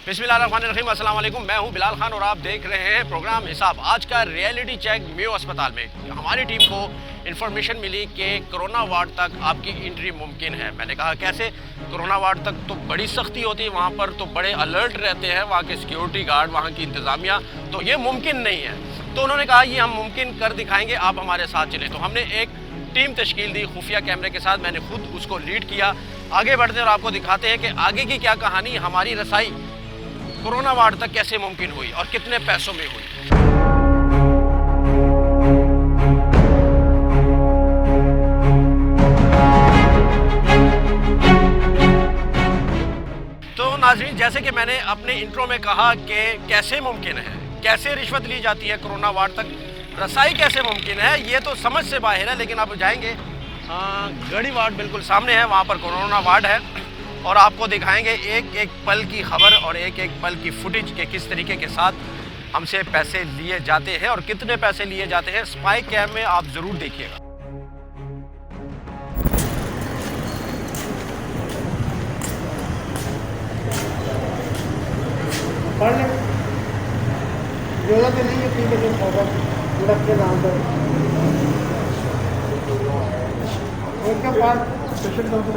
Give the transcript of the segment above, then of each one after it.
बिस्मिल्लाहिर्रहमानिर्रहीम, अस्सलाम वालेकुम। मैं हूं बिलाल खान और आप देख रहे हैं प्रोग्राम हिसाब। आज का रियलिटी चेक मेयो अस्पताल में हमारी टीम को इन्फॉर्मेशन मिली कि कोरोना वार्ड तक आपकी एंट्री मुमकिन है। मैंने कहा कैसे? कोरोना वार्ड तक तो बड़ी सख्ती होती है, वहाँ पर तो बड़े अलर्ट रहते हैं वहाँ के सिक्योरिटी गार्ड, वहाँ की इंतज़ामिया, तो ये मुमकिन नहीं है। तो उन्होंने कहा ये हम मुमकिन कर दिखाएंगे, आप हमारे साथ चलें। तो हमने एक टीम तश्कील दी खुफिया कैमरे के साथ, मैंने खुद उसको लीड किया। आगे बढ़ते हैं और आपको दिखाते हैं कि आगे की क्या कहानी, हमारी रसाई कोरोना वार्ड तक कैसे मुमकिन हुई और कितने पैसों में हुई। तो नाज़रीन, जैसे कि मैंने अपने इंट्रो में कहा कि कैसे मुमकिन है, कैसे रिश्वत ली जाती है कोरोना वार्ड तक रसाई कैसे मुमकिन है, ये तो समझ से बाहर है। लेकिन अब जाएंगे, गढ़ी वार्ड बिल्कुल सामने है, वहाँ पर कोरोना वार्ड है और आपको दिखाएंगे एक एक पल की खबर और एक एक पल की फुटेज के किस तरीके के साथ हमसे पैसे लिए जाते हैं और कितने पैसे लिए जाते हैं। स्पाई कैम में आप ज़रूर देखिएगा। जरूरत नहीं है, ठीक है, लग के नाम पर उसके बाद पेशेंट कौन से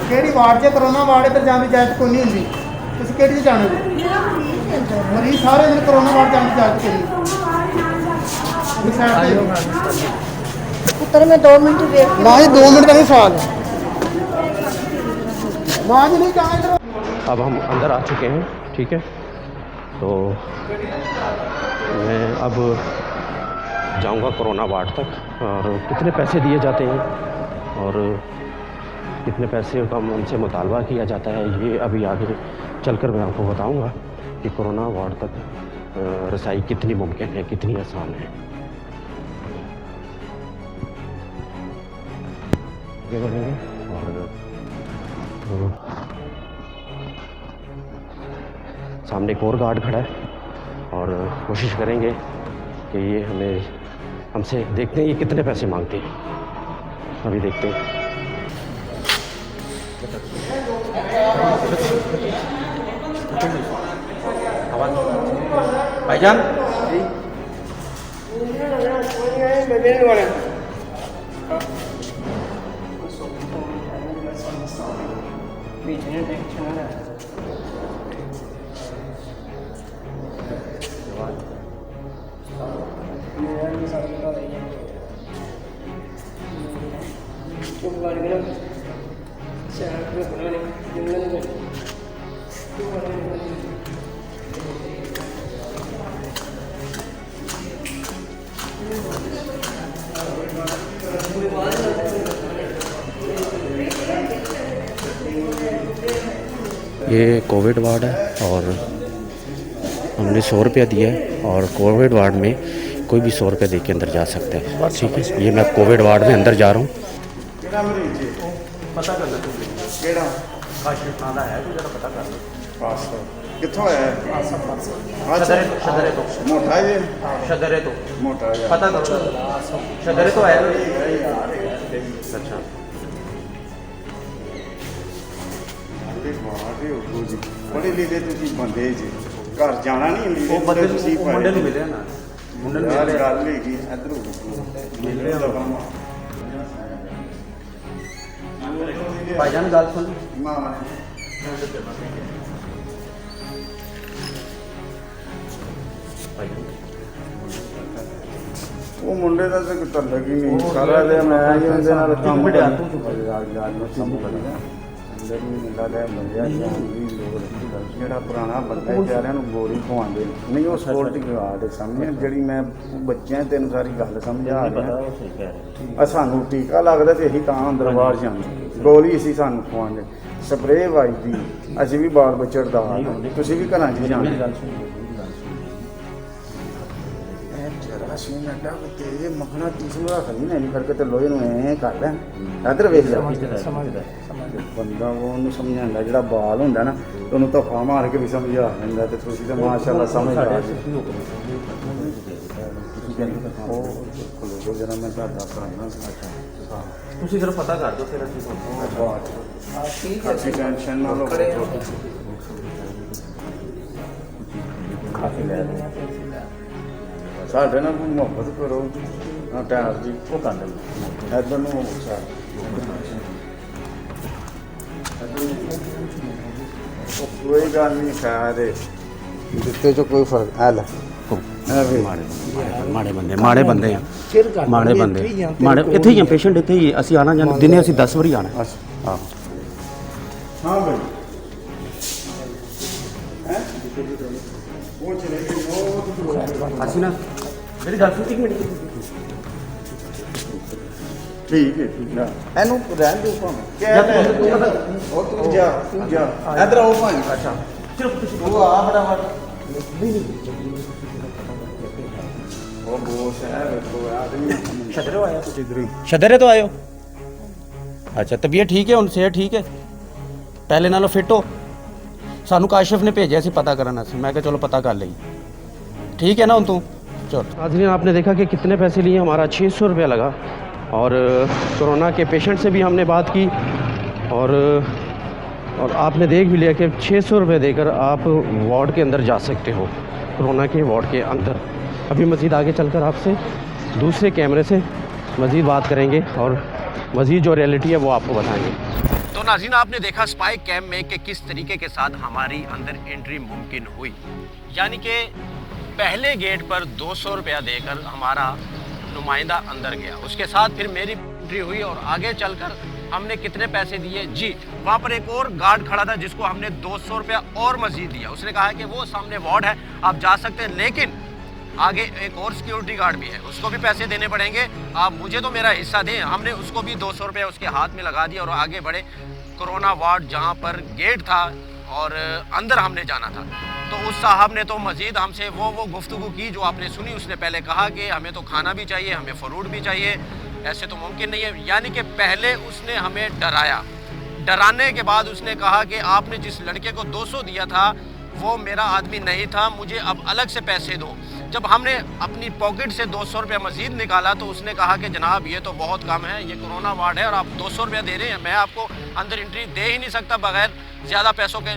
केड़ी वार्ड च कोरोना वार्ड इधर जाने की इजाजत कोई नहीं होंगी। तुम कि जाने मरीज सारे दिन कोरोना वार्ड जाने की इजाजत पुत्र में 2 मिनट वेट ना ही 2 मिनट का नहीं सवाल है ना जी, नहीं जाना इधर। अब हम अंदर आ चुके हैं, ठीक है। तो मैं अब जाऊंगा कोरोना वार्ड तक और कितने पैसे दिए जाते हैं और कितने पैसे का उनसे मुतालबा किया जाता है, ये अभी आगे चलकर मैं आपको बताऊंगा कि कोरोना वार्ड तक रसाई कितनी मुमकिन है, कितनी आसान है। आगे बढ़ेंगे और सामने एक और गार्ड खड़ा है और कोशिश करेंगे कि ये हमसे देखते हैं ये कितने पैसे मांगते हैं। अभी देखते हैं। भाईजान ये कोविड वार्ड है और हमने 100 रुपया दिया है और कोविड वार्ड में कोई भी 100 रुपया दे के अंदर जा सकता है, ठीक है। ये मैं कोविड वार्ड में अंदर जा रहा हूँ। पता कर कितों है मोटा है, शदरे तो मोटा है, पता करो शदरे तो है। अच्छा, बड़े लीडे तुम बंदे जी घर जाना नहीं, वो बंदे मुंडे नहीं मिले ना, मुंडे नहीं मिले गल हैगी इधर भाईजान गल सुन। वो मुंडे का तो तलक ही नहीं, सारा दिन मैं ही उनके नाल काम मिडिया करदा। तू ਜਿਹੜਾ ਪੁਰਾਣਾ ਬੰਦਾ ਵਿਚਾਰਿਆਂ ਨੂੰ ਗੋਲੀ ਖਵਾਉਂਦੇ ਨਹੀਂ, ਉਹ ਸਕਿਉਰਟੀ ਗਾਰਡ ਦੇ ਸਾਹਮਣੇ ਜਿਹੜੀ ਮੈਂ ਬੱਚਿਆਂ ਤੈਨੂੰ ਸਾਰੀ ਗੱਲ ਸਮਝਾ ਰਿਹਾ। ਸਾਨੂੰ ਟੀਕਾ ਲੱਗਦਾ ਤੇ ਅਸੀਂ ਤਾਂ ਅੰਦਰ ਬਾਹਰ ਜਾਂਦੇ, ਗੋਲੀ ਅਸੀਂ ਸਾਨੂੰ ਖਵਾਉਂਦੇ, ਸਪਰੇਅ ਵੱਜਦੀ, ਅਸੀਂ ਵੀ ਬਾਲ ਬੱਚੜਦਾ, ਤੁਸੀਂ ਵੀ ਘਰਾਂ 'ਚ ਜਾਂਦੇ। जरा सीन अड्डा तेरे मखना तीस में रख दी नहीं करके तो लोहे ਨੂੰ ਐ ਕਰ ਲੈ ਇਧਰ ਵੇਖ ਜਾ ਸਮਝਦਾ ਬੰਦਾ ਉਹਨੂੰ ਸਮਝਾਉਂਦਾ ਜਿਹੜਾ ਬਾਲ ਹੁੰਦਾ ਨਾ ਉਹਨੂੰ ਧੱਫਾ ਮਾਰ ਕੇ ਵੀ ਸਮਝਾ ਦਿੰਦਾ ਤੇ ਤੁਸੀਂ ਤਾਂ ਮਾਸ਼ਾਅੱਲਾ ਸਮਝ ਆ ਗਏ ਉਹ ਜਰਾ ਮੈਂ ਤੁਹਾਡਾ ਕਰਾਉਣਾ ਅੱਛਾ ਤੁਸੀਂ ਜਰਾ ਪਤਾ ਕਰ ਦਿਓ ਫਿਰ ਅਸੀਂ ਤੁਹਾਨੂੰ ਠੀਕ ਹੈ ਅਸੀਂ ਟੈਨਸ਼ਨ ਨਾ ਲਓ ਕਾਫੀ ਲੈ ਸਾਡੇ ਨਾਲ ਮੁਹੱਬਤ ਕਰੋ ਨਾ ਟਾਇਰ ਜੀ ਉਹ ਕਰ ਲੈ ਇੱਧਰ ਨੂੰ ਕੋਈ ਗੱਲ ਨਹੀਂ ਖਾਦੇ ਦਿੱਤੇ ਚ ਕੋਈ ਫਰਕ ਆ ਲੈ ਮਾੜੇ ਬੰਦੇ ਮਾੜੇ ਬੰਦੇ ਮਾੜੇ ਇੱਥੇ ਹੀ ਆ ਪੇਸ਼ੈਂਟ ਇੱਥੇ ਹੀ ਅਸੀਂ ਆਣਾ ਜਾਣਾ ਦਿਨੇ ਅਸੀਂ 10 ਵਾਰੀ ਆਣਾ ਹਾਂ ਹਾਂ ਭਾਈ ਹੈ ਉਹ ਚਲੇ ਗਏ ਅਸੀਂ ਨਾ ਮੇਰੀ ਗੱਲ ਸੁਣ 1 ਮਿੰਟ ਠੀਕ ਹੈ ਇਹਨੂੰ ਰਹਿਣ ਦਿਓ ਭਾਵੇਂ ਉਹ ਤੂੰ ਜਾ ਇੱਧਰ ਆਓ ਭਾਈ ਅੱਛਾ ਉਹ ਆ ਫਟਾਫਟ ਉਹ ਬੋਸ ਹੈ ਵੇਖੋ ਆਦਮੀ ਛਦਰੇ ਆਇਆ ਕਿਧਰ ਛਦਰੇ ਤੋਂ ਆਇਓ ਅੱਛਾ ਤਬੀਅਤ ਠੀਕ ਹੈ ਹੁਣ ਸਿਹਤ ਠੀਕ ਹੈ ਪਹਿਲੇ ਨਾਲੋਂ ਫਿੱਟ ਹੋ ਸਾਨੂੰ ਕਾਸ਼ਿਫ ਨੇ ਭੇਜਿਆ ਸੀ पता करना ਸੀ मैं चलो पता कर ली ठीक है ना तू चलो नाज़रीन आपने देखा कि कितने पैसे लिए हमारा 600 रुपया लगा और कोरोना के पेशेंट से भी हमने बात की और आपने देख भी लिया कि 600 रुपये देकर आप वार्ड के अंदर जा सकते हो कोरोना के वार्ड के अंदर अभी मज़ीद आगे चलकर आपसे दूसरे कैमरे से मज़ीद बात करेंगे और मज़ीद जो रियलिटी है वो आपको बताएंगे। तो नाज़रीन आपने देखा स्पाई कैम्प में कि किस तरीके के साथ हमारी अंदर एंट्री मुमकिन हुई, यानी कि पहले गेट पर 200 रुपया देकर हमारा नुमाइंदा अंदर गया, उसके साथ फिर मेरी एंट्री हुई और आगे चलकर हमने कितने पैसे दिए जी, वहाँ पर एक और गार्ड खड़ा था जिसको हमने 200 रुपया और मज़ीद दिया। उसने कहा कि वो सामने वार्ड है आप जा सकते हैं, लेकिन आगे एक और सिक्योरिटी गार्ड भी है उसको भी पैसे देने पड़ेंगे, आप मुझे तो मेरा हिस्सा दें। हमने उसको भी 200 रुपया उसके हाथ में लगा दिया और आगे बढ़े कोरोना वार्ड जहाँ पर गेट था और अंदर हमने जाना था। तो उस साहब ने तो मज़ीद हमसे वो गुफ्तगू की जो आपने सुनी। उसने पहले कहा कि हमें तो खाना भी चाहिए, हमें फ्रूट भी चाहिए, ऐसे तो मुमकिन नहीं है, यानी कि पहले उसने हमें डराया। डराने के बाद उसने कहा कि आपने जिस लड़के को 200 दिया था वो मेरा आदमी नहीं था, मुझे अब अलग से पैसे दो। जब हमने अपनी पॉकेट से 200 रुपया मज़ीद निकाला तो उसने कहा कि जनाब ये तो बहुत कम है, ये कोरोना वार्ड है और आप 200 रुपया दे रहे हैं, मैं आपको अंदर एंट्री दे ही नहीं सकता बगैर ज़्यादा पैसों के,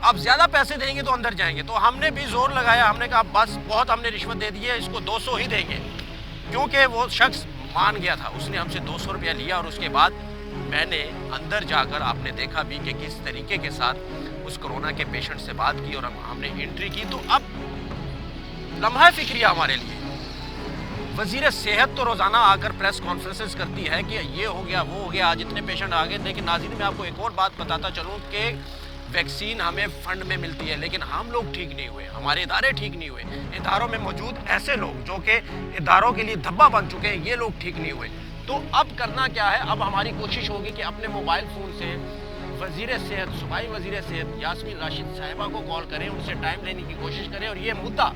आप ज़्यादा पैसे देंगे तो अंदर जाएंगे। तो हमने भी ज़ोर लगाया, हमने कहा बस बहुत हमने रिश्वत दे दी है, इसको 200 ही देंगे, क्योंकि वो शख्स मान गया था। उसने हमसे 200 रुपया लिया और उसके बाद मैंने अंदर जाकर आपने देखा भी कि किस तरीके के साथ उस कोरोना के पेशेंट से बात की और हमने एंट्री की। तो अब लम्हा फिक्रिया हमारे लिए वज़ीर सेहत तो रोज़ाना आकर प्रेस कॉन्फ्रेंसेस करती है कि ये हो गया वो हो गया, आज इतने पेशेंट आ गए, लेकिन नाज़रीन मैं आपको एक और बात बताता चलूँ कि वैक्सीन हमें फ़ंड में मिलती है, लेकिन हम लोग ठीक नहीं हुए, हमारे इदारे ठीक नहीं हुए, इदारों में मौजूद ऐसे लोग जो कि इदारों के लिए धब्बा बन चुके हैं, ये लोग ठीक नहीं हुए। तो अब करना क्या है, अब हमारी कोशिश होगी कि अपने मोबाइल फ़ोन से वज़ीर सेहत, सूबाई वज़ीर सेहत यास्मीन राशिद साहिबा को कॉल करें, उनसे टाइम लेने की कोशिश करें और ये मुद्दा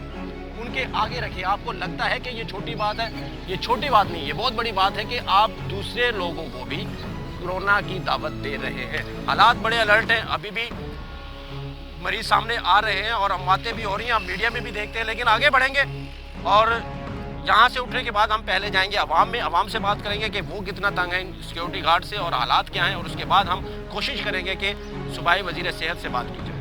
उनके आगे रखिए। आपको लगता है कि ये छोटी बात है, ये छोटी बात नहीं, ये बहुत बड़ी बात है कि आप दूसरे लोगों को भी कोरोना की दावत दे रहे हैं। हालात बड़े अलर्ट हैं, अभी भी मरीज सामने आ रहे हैं और बातें भी हो रही हैं, आप मीडिया में भी देखते हैं, लेकिन आगे बढ़ेंगे और यहाँ से उठने के बाद हम पहले जाएंगे अवाम में, अवाम से बात करेंगे कि वो कितना तंग है सिक्योरिटी गार्ड से और हालात क्या हैं, और उसके बाद हम कोशिश करेंगे कि सूबाई वज़ीर सेहत से बात की जाए।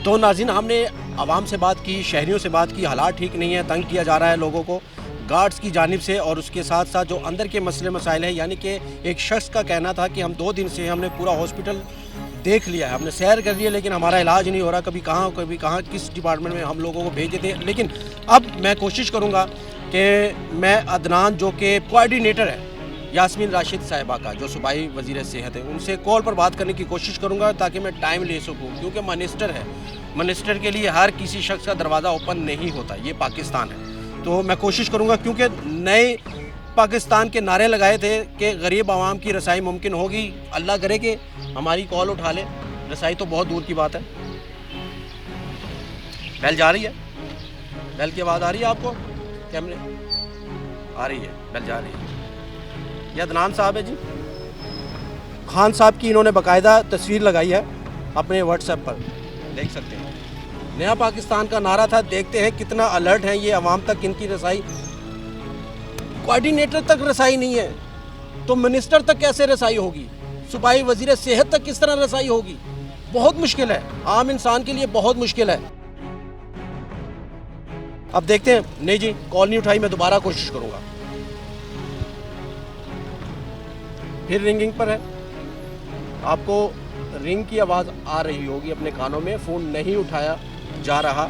तो नाज़रीन हमने आवाम से बात की, शहरियों से बात की, हालात ठीक नहीं है, तंग किया जा रहा है लोगों को गार्ड्स की जानिब से, और उसके साथ साथ जो अंदर के मसले मसाइल हैं, यानी कि एक शख्स का कहना था कि हम 2 दिन से हमने पूरा हॉस्पिटल देख लिया है, हमने सैर कर लिया, लेकिन हमारा इलाज नहीं हो रहा, कभी कहाँ किस डिपार्टमेंट में हम लोगों को भेज देते हैं। लेकिन अब मैं कोशिश करूँगा कि मैं अदनान जो कि कोऑर्डिनेटर है यास्मीन राशिद साहिबा का, जो सूबाई वज़ीर सेहत है, उनसे कॉल पर बात करने की कोशिश करूँगा ताकि मैं टाइम ले सकूँ, क्योंकि मिनिस्टर है, मिनिस्टर के लिए हर किसी शख्स का दरवाज़ा ओपन नहीं होता, ये पाकिस्तान है। तो मैं कोशिश करूँगा, क्योंकि नए पाकिस्तान के नारे लगाए थे कि गरीब आवाम की रसाई मुमकिन होगी। अल्लाह करे कि हमारी कॉल उठा ले, रसाई तो बहुत दूर की बात है। बेल जा रही है, बेल की आवाज़ आ रही है आपको? कैमरे आ रही है, बेल जा रही है। ये अदनान साहब है जी, खान साहब की इन्होंने बाकायदा तस्वीर लगाई है अपने व्हाट्सएप पर, देख सकते हैं। नया पाकिस्तान का नारा था, देखते हैं कितना अलर्ट है ये आवाम तक इनकी रसाई। कोऑर्डिनेटर तक रसाई नहीं है तो मिनिस्टर तक कैसे रसाई होगी? सूबाई वजीर सेहत तक किस तरह रसाई होगी? बहुत मुश्किल है, आम इंसान के लिए बहुत मुश्किल है। अब देखते हैं। नहीं जी, कॉल नहीं उठाई, मैं दोबारा कोशिश करूंगा। फिर रिंगिंग पर है, आपको रिंग की आवाज़ आ रही होगी अपने कानों में। फ़ोन नहीं उठाया जा रहा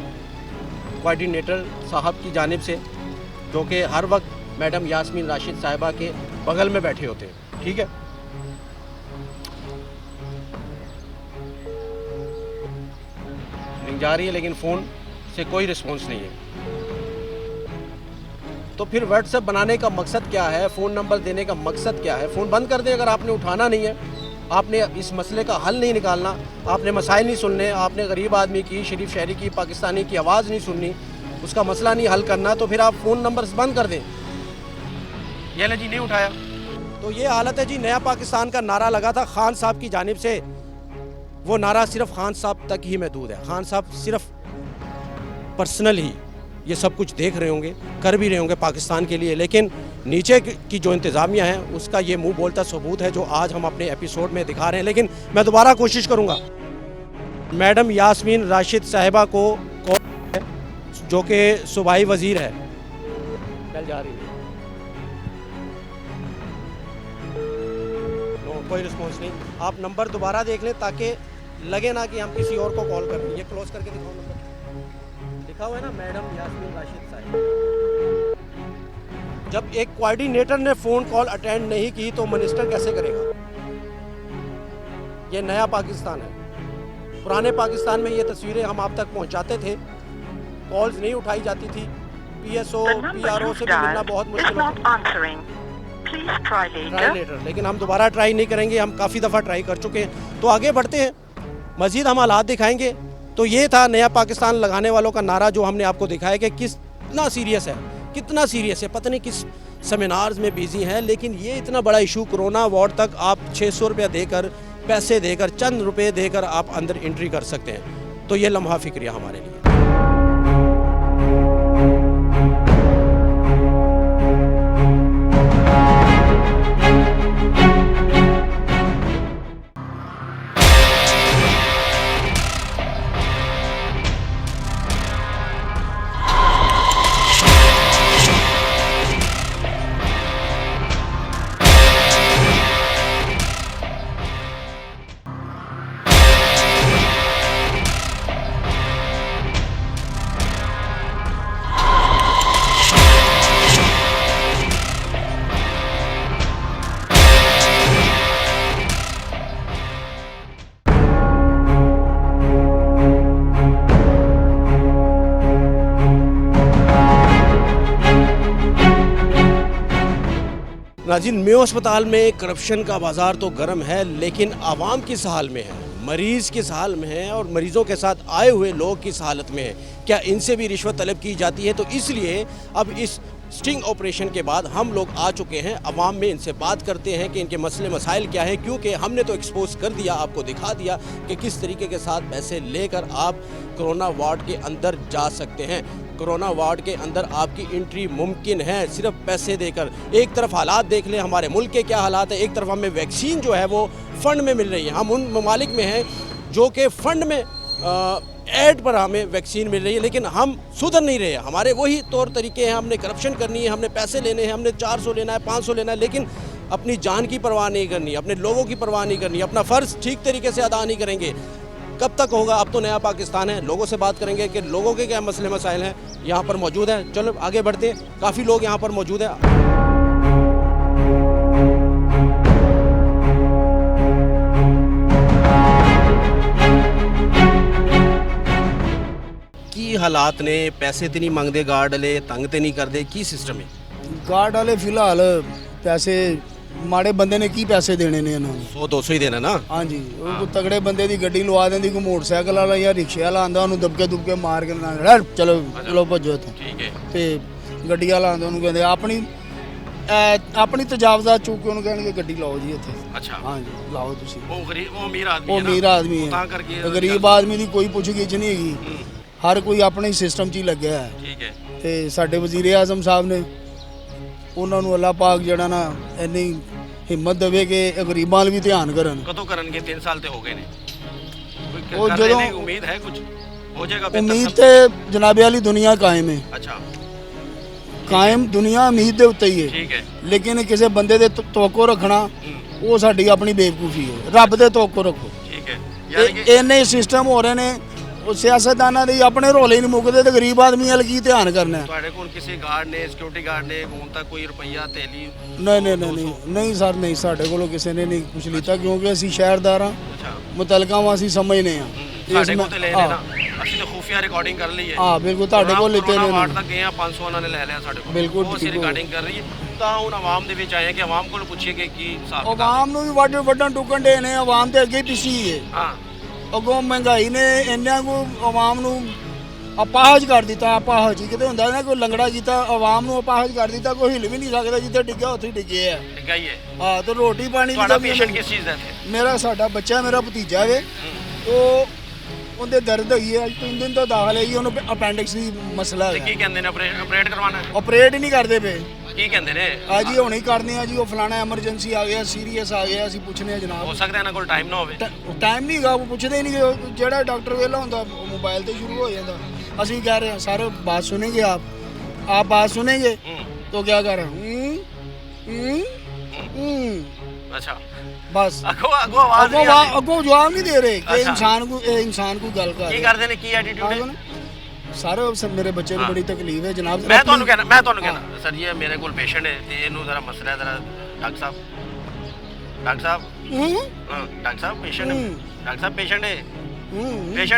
कोऑर्डिनेटर साहब की जानिब से, जो कि हर वक्त मैडम यास्मीन राशिद साहिबा के बगल में बैठे होते हैं। ठीक है, रिंग जा रही है लेकिन फ़ोन से कोई रिस्पॉन्स नहीं है। तो फिर व्हाट्सएप बनाने का मकसद क्या है? फ़ोन नंबर देने का मकसद क्या है? फ़ोन बंद कर दें अगर आपने उठाना नहीं है, आपने इस मसले का हल नहीं निकालना, आपने मसाइल नहीं सुनने, आपने गरीब आदमी की, शरीफ शहरी की, पाकिस्तानी की आवाज़ नहीं सुननी, उसका मसला नहीं हल करना, तो फिर आप फ़ोन नंबर बंद कर दें। ये ले जी, नहीं उठाया। तो ये हालत है जी। नया पाकिस्तान का नारा लगा था खान साहब की जानिब से, वो नारा सिर्फ खान साहब तक ही महदूद है। खान साहब सिर्फ पर्सनल ही ये सब कुछ देख रहे होंगे, कर भी रहे होंगे पाकिस्तान के लिए, लेकिन नीचे की जो इंतज़ामिया है उसका ये मुंह बोलता सबूत है जो आज हम अपने एपिसोड में दिखा रहे हैं। लेकिन मैं दोबारा कोशिश करूंगा। मैडम यास्मीन राशिद साहिबा को कॉल है, जो कि सूबाई वज़ीर है, कल जा रही है, कोई रिस्पॉन्स नहीं। आप नंबर दोबारा देख लें ताकि लगे ना कि हम किसी और को कॉल कर रहे हैं। ये क्लोज करके दिखाओ, नंबर लिखा हुआ है ना, मैडम यास्मीन राशिद साहिबा। जब एक कोऑर्डिनेटर ने फ़ोन कॉल अटेंड नहीं की तो मिनिस्टर कैसे करेगा? ये नया पाकिस्तान है। पुराने पाकिस्तान में ये तस्वीरें हम आप तक पहुंचाते थे, कॉल्स नहीं उठाई जाती थी, पीएसओ पीआरओ से भी मिलना बहुत मुश्किल होता था। ट्राई लेटर, लेकिन हम दोबारा ट्राई नहीं करेंगे, हम काफ़ी दफ़ा ट्राई कर चुके हैं। तो आगे बढ़ते हैं, मज़ीद हम हालात दिखाएंगे। तो ये था नया पाकिस्तान लगाने वालों का नारा, जो हमने आपको दिखाया कि कितना सीरियस है, कितना सीरियस है। पता नहीं किस सेमिनार्स में बिजी हैं, लेकिन ये इतना बड़ा इशू, कोरोना वार्ड तक आप 600 रुपया देकर, पैसे देकर, चंद रुपए देकर आप अंदर एंट्री कर सकते हैं। तो ये लम्हा फिक्रिया हमारे लिए। नाज़रीन, मेयो अस्पताल में करप्शन का बाजार तो गर्म है, लेकिन आवाम किस हाल में है, मरीज़ किस हाल में है और मरीज़ों के साथ आए हुए लोग किस हालत में है? क्या इनसे भी रिश्वत तलब की जाती है? तो इसलिए अब इस स्टिंग ऑपरेशन के बाद हम लोग आ चुके हैं अवाम में, इनसे बात करते हैं कि इनके मसले मसाइल क्या हैं, क्योंकि हमने तो एक्सपोज कर दिया, आपको दिखा दिया कि किस तरीके के साथ पैसे लेकर आप कोरोना वार्ड के अंदर जा सकते हैं। कोरोना वार्ड के अंदर आपकी एंट्री मुमकिन है सिर्फ पैसे देकर। एक तरफ हालात देख लें हमारे मुल्क के क्या हालात है, एक तरफ हमें वैक्सीन जो है वो फ़ंड में मिल रही है। हम उन ममालिक में हैं जो कि फ़ंड में ऐड पर हमें वैक्सीन मिल रही है, लेकिन हम सुधर नहीं रहे। हमारे वही तौर तरीके हैं, हमने करप्शन करनी है, हमने पैसे लेने हैं, हमने 400 लेना है, 500 लेना है, लेकिन अपनी जान की परवाह नहीं करनी, अपने लोगों की परवाह नहीं करनी, अपना फ़र्ज़ ठीक तरीके से अदा नहीं करेंगे। कब तक होगा? अब तो नया पाकिस्तान है। लोगों से बात करेंगे कि लोगों के क्या मसले मसाइल हैं, यहाँ पर मौजूद हैं। चलो आगे बढ़ते हैं, काफ़ी लोग यहाँ पर मौजूद हैं। की हालात ने पैसे तो नहीं मंगते, गार्ड ले तंग तो नहीं करते, की सिस्टम है? ਕਾਰਡ ਵਾਲੇ ਫਿਲਹਾਲ ਪੈਸੇ ਮਾੜੇ ਬੰਦੇ ਨੇ ਕੀ ਪੈਸੇ ਦੇਣੇ ਨੇ ਇਹਨਾਂ ਨੂੰ 100-200 ही देना ना। ਹਾਂਜੀ ਉਹ ਕੋਈ ਤਗੜੇ ਬੰਦੇ ਦੀ ਗੱਡੀ ਲਵਾ ਦਿੰਦੀ ਕੋਈ ਮੋਟਰਸਾਈਕਲ ਵਾਲਾ ਜਾਂ ਰਿਕਸ਼ੇ ਵਾਲਾ ਆਂਦਾ ਉਹਨੂੰ ਦਬਕੇ ਦੁਬਕੇ ਮਾਰ ਕੇ ਨਾਲ ਚਲੋ ਚਲੋ ਭੱਜੋ ਇੱਥੋਂ ठीक है। ਤੇ ਗੱਡੀ ਵਾਲਾ ਆਂਦਾ ਉਹਨੂੰ ਕਹਿੰਦੇ ਆਪਣੀ ਤਜਾਵਜ਼ਾ ਚੁੱਕ ਕੇ ਉਹਨੂੰ ਕਹਿਣਗੇ ਗੱਡੀ ਲਾਓ ਜੀ ਇੱਥੇ अच्छा ਹਾਂਜੀ ਲਾਓ ਤੁਸੀਂ वो गरीब वो अमीर आदमी ਉਹ है ना, ਅਮੀਰ ਆਦਮੀ ਤਾਂ ਹੈ ਕਰਕੇ ਗਰੀਬ ਆਦਮੀ ਦੀ ਕੋਈ ਪੁੱਛ ਗਿੱਛ ਨਹੀਂ ਹੈਗੀ ਹਰ ਕੋਈ ਆਪਣੇ ਸਿਸਟਮ 'ਚ ਹੀ ਲੱਗਿਆ ਹੈ ठीक है। ਤੇ ਸਾਡੇ ਵਜ਼ੀਰ ਆਜ਼ਮ ਸਾਹਿਬ ਨੇ ਉਹਨਾਂ ਨੂੰ ਅੱਲਾਹ ਪਾਕ ਜਿਹੜਾ ਨਾ ਇੰਨੀ ਹਿੰਮਤ ਦੇਵੇ ਕਿ ਇਹ ਗਰੀਬਾਂ ਵੱਲ ਵੀ ਧਿਆਨ ਕਰਨ कदों करनगे 3 साल ते हो गए ने कोई वो कर जदों- रहे ने, उम्मीद है कुछ हो जाएगा बेहतर ਉਮੀਦ सब? ਤੇ ਜਨਾਬੇ ਵਾਲੀ ਦੁਨੀਆ ਕਾਇਮ ਹੈ अच्छा ਕਾਇਮ ਦੁਨੀਆ ਉਮੀਦ ਦੇ ਉੱਤੇ ਹੀ ਹੈ ठीक है। ਲੇਕਿਨ ਕਿਸੇ ਬੰਦੇ ਦੇ ਤੋਕੋ ਰੱਖਣਾ ਉਹ ਸਾਡੀ ਆਪਣੀ ਬੇਵਕੂਫੀ ਹੈ ਰੱਬ ਦੇ ਤੋਕੋ ਰੱਖੋ ठीक है। यानी कि ਇੰਨੇ ਸਿਸਟਮ ਹੋ ਰਹੇ ਨੇ ਉਹ ਸਿਆਸਤਦਾਨਾਂ ਦੇ ਆਪਣੇ ਰੋਲੇ ਨਹੀਂ ਮੁੱਕਦੇ ਤੇ ਗਰੀਬ ਆਦਮੀ ਵੱਲ ਕੀ ਧਿਆਨ ਕਰਨਾ ਹੈ? ਤੁਹਾਡੇ ਕੋਲ ਕਿਸੇ ਗਾਰਡ ਨੇ ਸਿਕਿਉਰਿਟੀ ਗਾਰਡ ਨੇ ਹੁਣ ਤੱਕ ਕੋਈ ਰੁਪਈਆ ਤੇਲੀ ਨਹੀਂ ਸਰ ਨਹੀਂ ਸਾਡੇ ਕੋਲੋਂ ਕਿਸੇ ਨੇ ਨਹੀਂ ਕੁਝ ਲਿੱਤਾ ਕਿਉਂਕਿ ਅਸੀਂ ਸ਼ਹਿਰਦਾਰ ਹਾਂ ਅੱਛਾ ਮੁਤਲਕਾਂ ਵਾਂ ਅਸੀਂ ਸਮਝਨੇ ਆ ਸਾਡੇ ਕੋਲ ਤੇ ਲੈ ਲੈਣਾ ਅਸੀਂ ਤਾਂ ਖੂਫੀਆ ਰਿਕਾਰਡਿੰਗ ਕਰ ਲਈ ਹੈ ਹਾਂ ਬਿਲਕੁਲ ਤੁਹਾਡੇ ਕੋਲ ਲਿੱਤੇ ਨੇ ਵਾਰਡ ਤੱਕ ਗਏ ਆ 500 ਉਹਨਾਂ ਨੇ ਲੈ ਲਿਆ ਸਾਡੇ ਕੋਲ ਬਿਲਕੁਲ ਉਹ ਅਸੀਂ ਰਿਕਾਰਡਿੰਗ ਕਰ ਰਹੀ ਹੈ ਤਾਂ ਹੁਣ ਆਵਾਮ ਦੇ ਵਿੱਚ ਆਏ ਕਿ ਆਵਾਮ ਕੋਲ ਪੁੱਛੀਏ ਕਿ ਕੀ ਹਿਸਾਬ ਕਿਤਾਬ ਆਵਾਮ ਨੂੰ ਵੀ ਵੱਢਣ ਟੁਕਣ ਦੇ ਨੇ ਆਵਾਮ ਤੇ ਅੱਗੇ ਪਿੱਛੇ ਹੀ ਹੈ ਹਾਂ ਅੱਗੋਂ ਮਹਿੰਗਾਈ ਨੇ ਇੰਨਾ ਕੋ ਆਵਾਮ ਨੂੰ ਅਪਾਹਜ ਕਰ ਦਿੱਤਾ ਅਪਾਹਜ ਕਿਤੇ ਹੁੰਦਾ ਨਾ ਕੋਈ ਲੰਗੜਾ ਕੀਤਾ ਆਵਾਮ ਨੂੰ ਅਪਾਹਜ ਕਰ ਦਿੱਤਾ ਕੋਈ ਹਿੱਲ ਵੀ ਨਹੀਂ ਸਕਦਾ ਜਿੱਥੇ ਡਿੱਗਿਆ ਉੱਥੇ ਹੀ ਡਿੱਗੇ ਆ ਗਈ ਹੈ ਹਾਂ ਤੇ ਰੋਟੀ ਪਾਣੀ ਤੁਹਾਡਾ ਵੀ ਪੇਸ਼ੈਂਟ ਕਿਸ ਚੀਜ਼ ਦਾ ਇੱਥੇ ਸਾਡਾ ਬੱਚਾ ਮੇਰਾ ਭਤੀਜਾ ਵੇ ਉਹ ਉਹਦੇ ਦਰਦ ਹੈਗੀ ਹੈ ਅੱਜ 3 ਦਿਨ ਤੋਂ ਦਾਖਲ ਹੈ ਜੀ ਉਹਨੂੰ ਅਪੈਂਡਿਕਸ ਦੀ ਮਸਲਾ ਤੇ ਹੈ ਕੀ ਕਹਿੰਦੇ ਨੇ ਆਪਰੇਟ ਕਰਵਾਉਣਾ ਹੈ? ਆਪਰੇਟ ਹੀ ਨਹੀਂ ਕਰਦੇ ਪਏ ਕੀ ਕਹਿੰਦੇ ਨੇ ਆ ਜੀ ਹੁਣੇ ਹੀ ਕਰਨੇ ਆ ਜੀ ਉਹ ਫਲਾਣਾ ਐਮਰਜੈਂਸੀ ਆ ਗਿਆ ਸੀਰੀਅਸ ਆ ਗਿਆ ਅਸੀਂ ਪੁੱਛਨੇ ਆ ਹੋ ਜਨਾਬ ਸਕਦਾ ਇਹਨਾਂ ਕੋਲ ਟਾਈਮ ਨਾ ਹੋਵੇ ਟਾਈਮ ਨਹੀਂ ਹੈਗਾ ਉਹ ਪੁੱਛਦੇ ਹੀ ਨਹੀਂ ਉਹ ਜਿਹੜਾ ਡਾਕਟਰ ਵੇਲਾ ਹੁੰਦਾ ਉਹ ਮੋਬਾਈਲ ਤੇ ਸ਼ੁਰੂ ਹੋ ਜਾਂਦਾ ਅਸੀਂ ਕਹਿ ਰਹੇ ਹਾਂ ਸਰ ਬਾਤ ਸੁनेंगे आप बात सुनेंगे तो क्या कर रहे ਅੱਛਾ बस ਅੱਗੋਂ ਆਵਾਜ਼ ਨਹੀਂ ਆਉਂਦੀ। ਅੱਗੋਂ ਜਵਾਬ ਨਹੀਂ ਦੇ ਰਹੇ ਕਿ ਅੱਛਾ। ਇਨਸਾਨ ਕੋਈ ਗੱਲ ਕਰ ਕੀ ਰਿਹਾ ਕਰਦੇ ਨੇ ਕੀ ਐਟੀਟਿਊਡ ਹੈ ਸਰ ਮੇਰੇ ਬੱਚੇ ਨੂੰ ਬੜੀ ਤਕਲੀਫ ਹੈ ਜਨਾਬ ਮੈਂ ਤੁਹਾਨੂੰ ਕਹਿਣਾ ਸਰ ਜੀ ਇਹ ਮੇਰੇ ਕੋਲ ਪੇਸ਼ੈਂਟ ਹੈ ਤੇ ਇਹਨੂੰ ਜ਼ਰਾ ਮਸਲਾ ਹੈ ਜ਼ਰਾ ਡਾਕਟਰ ਸਾਹਿਬ ਹਾਂ ਡਾਕਟਰ ਸਾਹਿਬ ਪੇਸ਼ੈंट डॉक्टर साहब पेशेंट